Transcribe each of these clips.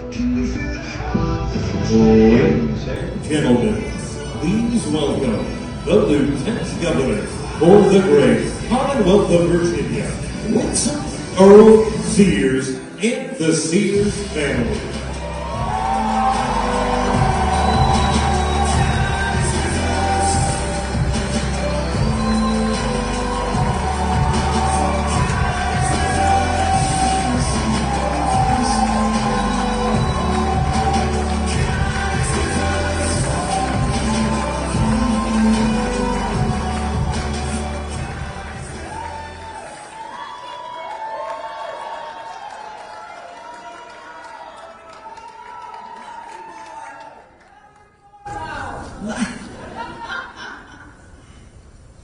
Ladies and gentlemen, please welcome the Lieutenant Governor for the great Commonwealth of Virginia, Winsome Earle-Sears and the Sears family.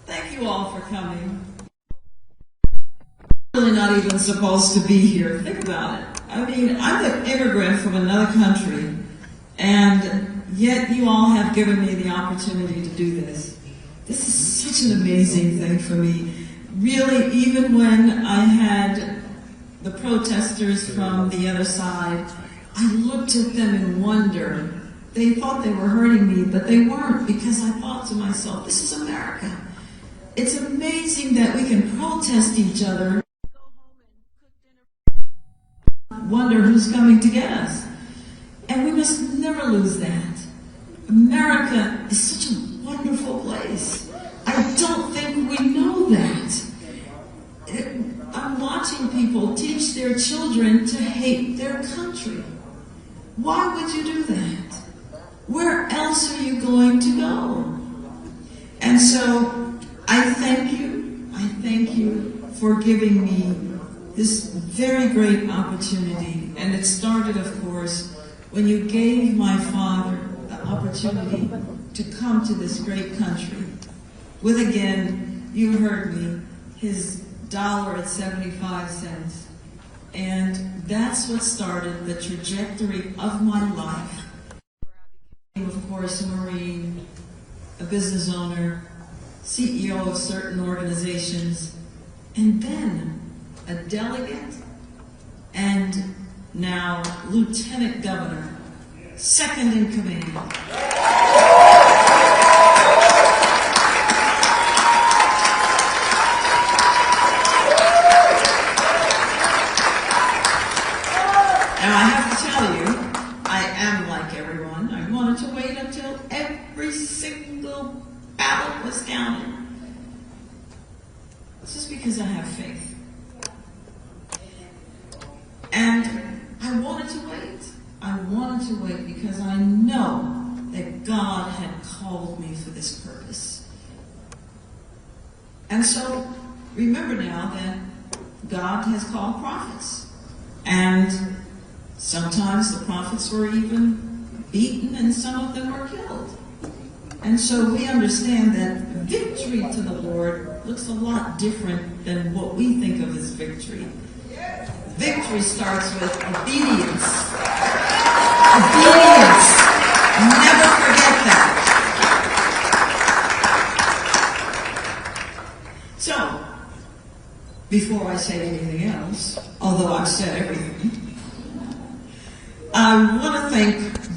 Thank you all for coming. I'm really not even supposed to be here. Think about it. I mean, I'm an immigrant from another country, and yet you all have given me the opportunity to do this. This is such an amazing thing for me. Really, even when I had the protesters from the other side, I looked at them in wonder. They thought they were hurting me, but they weren't, because I thought to myself, this is America. It's amazing that we can protest each other, wonder who's coming to get us. And we must never lose that. America is such a wonderful place. I don't think we know that. I'm watching people teach their children to hate their country. Why would you do that? Where else are you going to go? And so I thank you. I thank you for giving me this very great opportunity. And it started, of course, when you gave my father the opportunity to come to this great country with, again, you heard me, his $1.75. And that's what started the trajectory of my life. I became, of course, a Marine, a business owner, CEO of certain organizations, and then a delegate, and now Lieutenant Governor, second in command. Now I have to tell you, I am like everyone. I wanted to wait until every single ballot was counted. It's just because I have faith. And I wanted to wait. I wanted to wait because I know that God had called me for this purpose. And so, remember now that God has called prophets. And sometimes the prophets were even beaten and some of them were killed. And so we understand that victory to the Lord looks a lot different than what we think of as victory. Victory starts with obedience. Obedience. Never forget that. So, before I say anything else, although I've said everything, I want to thank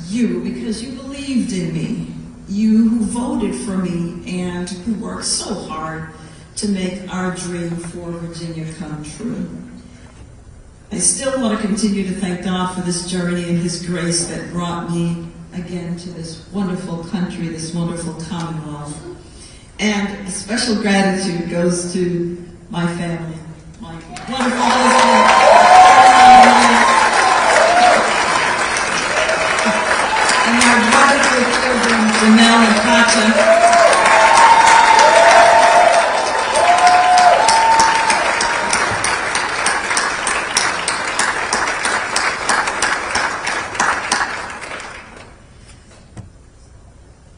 you because you believed in me. You who voted for me and who worked so hard to make our dream for Virginia come true. I still want to continue to thank God for this journey and His grace that brought me again to this wonderful country, this wonderful Commonwealth. And a special gratitude goes to my family, my wonderful husband, and my wonderful children, Janelle and Katja.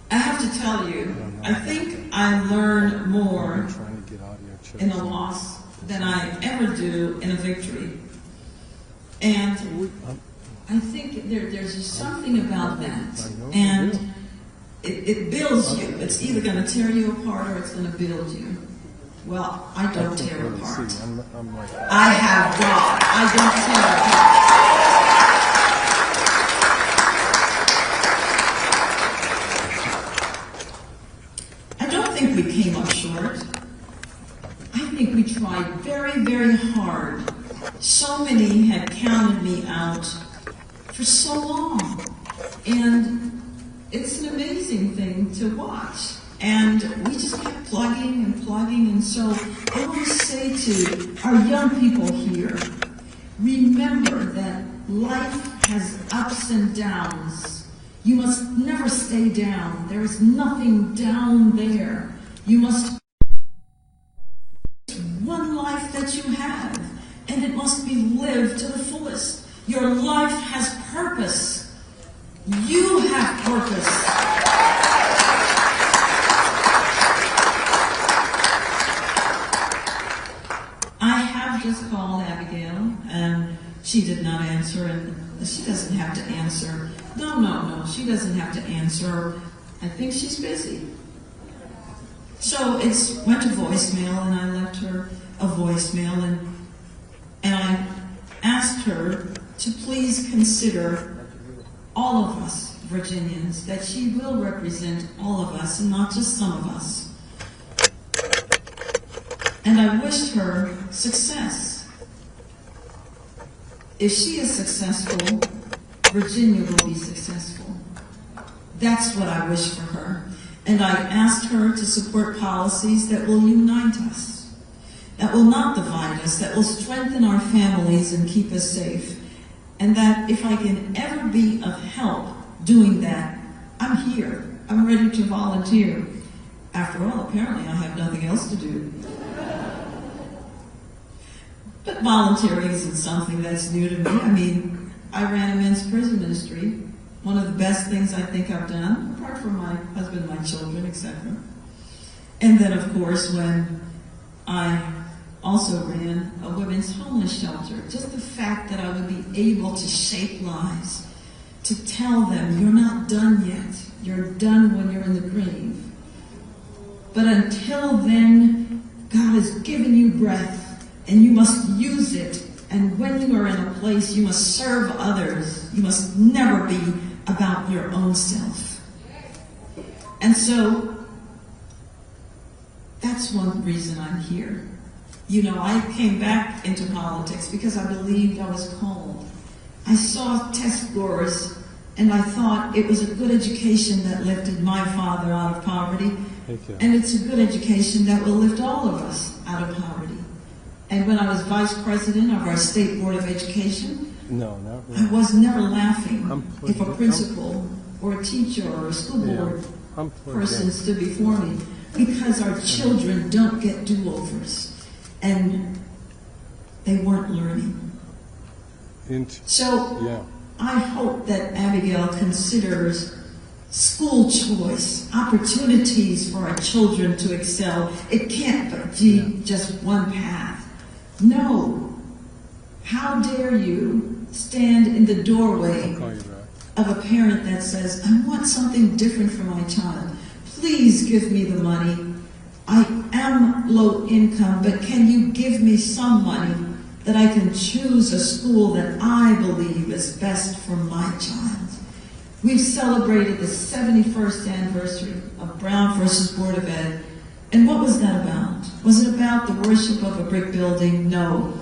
I have to tell you, I think I learn more in a loss than I ever do in a victory. And I think there's just something about that. And it builds you. It's either going to tear you apart or it's going to build you. Well, I don't tear apart. I have God. I don't tear apart. think we came up short. I think we tried very, very hard. So many had counted me out for so long. And it's an amazing thing to watch. And we just kept plugging and plugging. And so I want to say to our young people here, remember that life has ups and downs. You must never stay down. There is nothing down there. You must one life that you have, and it must be lived to the fullest. Your life has purpose. You have purpose. I have just called Abigail, and she did not answer, and she doesn't have to answer. No, she doesn't have to answer. I think she's busy. So it went to voicemail, and I left her a voicemail, and I asked her to please consider all of us Virginians, that she will represent all of us and not just some of us. And I wished her success. If she is successful, Virginia will be successful. That's what I wish for her. And I asked her to support policies that will unite us, that will not divide us, that will strengthen our families and keep us safe. And that if I can ever be of help doing that, I'm here. I'm ready to volunteer. After all, apparently I have nothing else to do. But volunteering isn't something that's new to me. I mean, I ran a men's prison ministry. One of the best things I think I've done, apart from my husband, my children, etc. And then, of course, when I also ran a women's homeless shelter, just the fact that I would be able to shape lives, to tell them, you're not done yet. You're done when you're in the grave. But until then, God has given you breath, and you must use it. And when you are in a place, you must serve others. You must never be about your own self. And so, that's one reason I'm here. You know, I came back into politics because I believed I was called. I saw test scores, and I thought it was a good education that lifted my father out of poverty. And it's a good education that will lift all of us out of poverty. And when I was vice president of our State Board of Education, no, not really. I was never laughing if a principal or a teacher or a school board person stood before me, because our children don't get do-overs, and they weren't learning. So I hope that Abigail considers school choice, opportunities for our children to excel. It can't be just one path. No. How dare you stand in the doorway of a parent that says, I want something different for my child. Please give me the money. I am low income, but can you give me some money that I can choose a school that I believe is best for my child? We've celebrated the 71st anniversary of Brown versus Board of Ed. And what was that about? Was it about the worship of a brick building? No.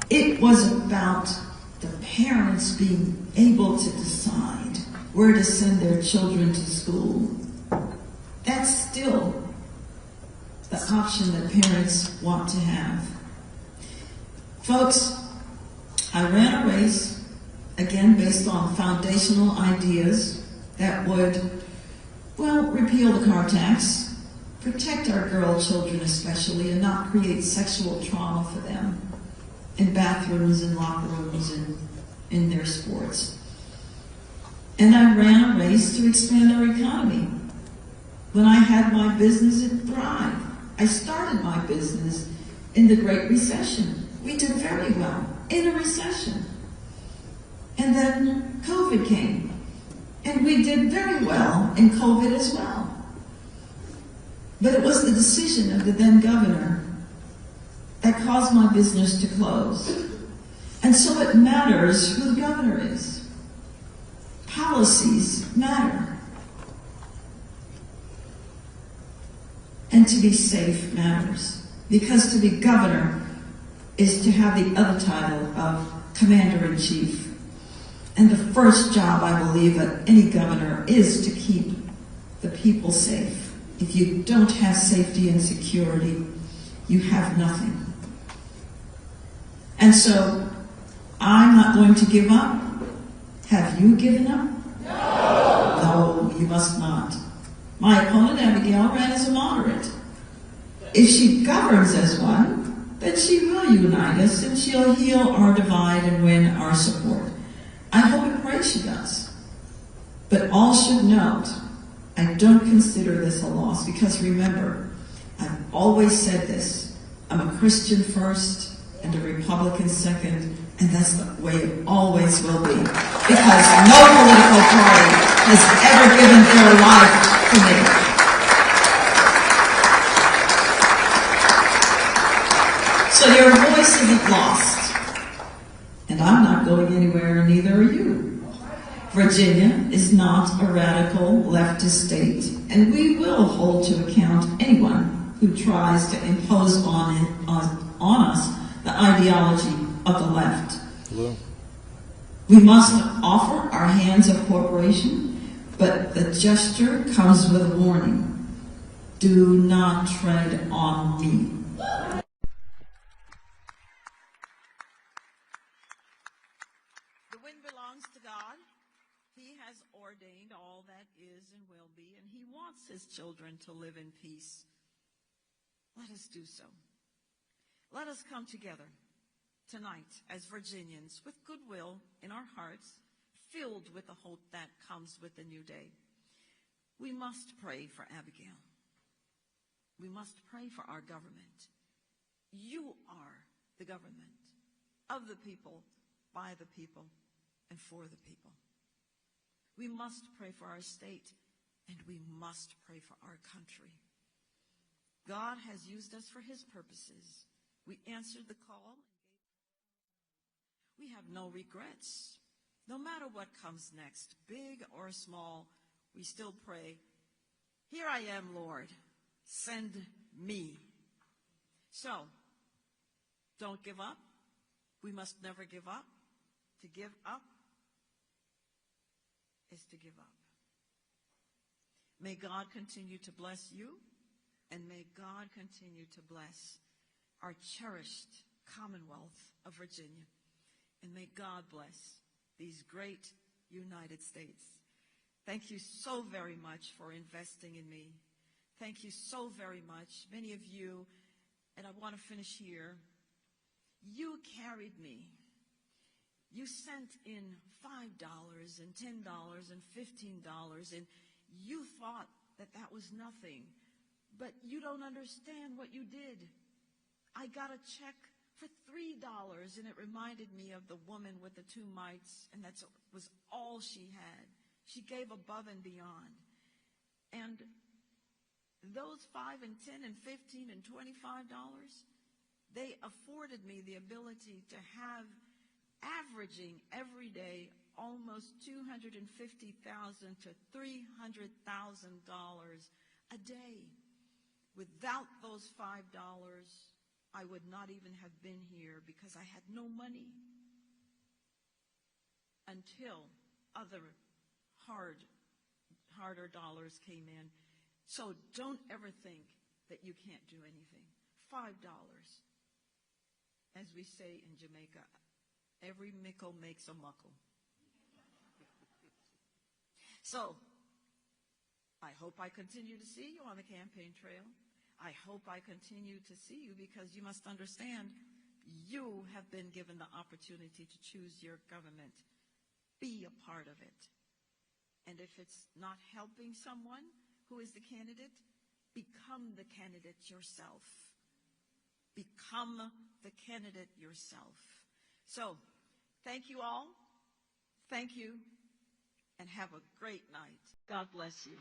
It was about the parents being able to decide where to send their children to school. That's still the option that parents want to have. Folks, I ran a race, again based on foundational ideas that would, well, repeal the car tax, protect our girl children especially, and not create sexual trauma for them in bathrooms and locker rooms and in their sports. And I ran a race to expand our economy. When I had my business, it thrived. I started my business in the Great Recession. We did very well in a recession. And then COVID came. And we did very well in COVID as well. But it was the decision of the then governor that caused my business to close. And so it matters who the governor is. Policies matter. and to be safe matters. Because to be governor is to have the other title of commander-in-chief. And the first job, I believe, of any governor is to keep the people safe. If you don't have safety and security, you have nothing. And so, I'm not going to give up. Have you given up? No, you must not. My opponent, Abigail, ran as a moderate. If she governs as one, then she will unite us and she'll heal our divide and win our support. I hope and pray she does. But all should note, I don't consider this a loss because remember, I've always said this, I'm a Christian first and a Republican second, and that's the way it always will be. Because no political party has ever given their life to me. So your voice isn't lost. And I'm not going anywhere, and neither are you. Virginia is not a radical leftist state, and we will hold to account anyone who tries to impose on us the ideology of the left. Hello. We must offer our hands of cooperation, but the gesture comes with a warning. Do not tread on me. The wind belongs to God. He has ordained all that is and will be, and He wants His children to live in peace. Let us do so. Let us come together tonight as Virginians with goodwill in our hearts, filled with the hope that comes with the new day. We must pray for Abigail. We must pray for our government. You are the government of the people, by the people, and for the people. We must pray for our state, and we must pray for our country. God has used us for His purposes. We answered the call. We have no regrets. No matter what comes next, big or small, we still pray, here I am, Lord, send me. So, don't give up. We must never give up. To give up is to give up. May God continue to bless you, and may God continue to bless our cherished Commonwealth of Virginia. And may God bless these great United States. Thank you so very much for investing in me. Thank you so very much. Many of you, and I want to finish here, you carried me. You sent in $5 and $10 and $15, and you thought that that was nothing. But you don't understand what you did. I got a check for $3, and it reminded me of the woman with the 2 mites, and that was all she had. She gave above and beyond. And those $5 and $10 and $15 and $25, they afforded me the ability to have, averaging every day, almost $250,000 to $300,000 a day. Without those $5, I would not even have been here because I had no money until other harder dollars came in. So don't ever think that you can't do anything. $5. As we say in Jamaica, every mickle makes a muckle. So, I hope I continue to see you on the campaign trail. I hope I continue to see you because you must understand you have been given the opportunity to choose your government. Be a part of it. And if it's not helping someone who is the candidate, become the candidate yourself. Become the candidate yourself. So, thank you all. Thank you. And have a great night. God bless you.